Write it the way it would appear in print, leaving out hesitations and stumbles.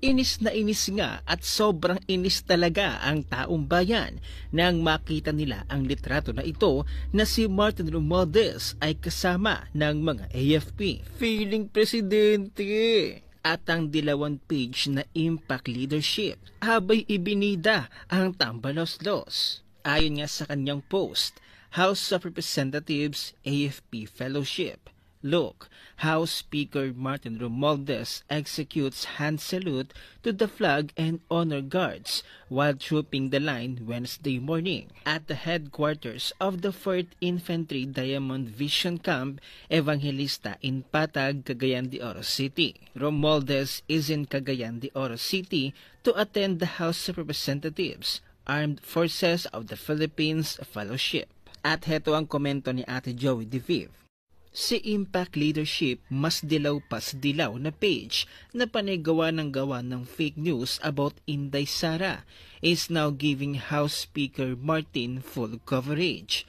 Inis na inis nga at sobrang inis talaga ang taong bayan nang makita nila ang litrato na ito na si Martin Romualdez ay kasama ng mga AFP. Feeling presidente! At ang dilawan page na Impact Leadership, abay ibinida ang tambalos-los. Ayon nga sa kanyang post, House of Representatives AFP Fellowship. Look, House Speaker Martin Romualdez executes hand salute to the flag and honor guards while trooping the line Wednesday morning at the headquarters of the 4th Infantry Diamond Vision Camp Evangelista in Patag, Cagayan de Oro City. Romualdez is in Cagayan de Oro City to attend the House of Representatives Armed Forces of the Philippines Fellowship. At heto ang komento ni Ate Joey DeViv. Si Impact Leadership mas dilaw pas dilaw na page na panay gawa ng fake news about Inday Sara is now giving House Speaker Martin full coverage.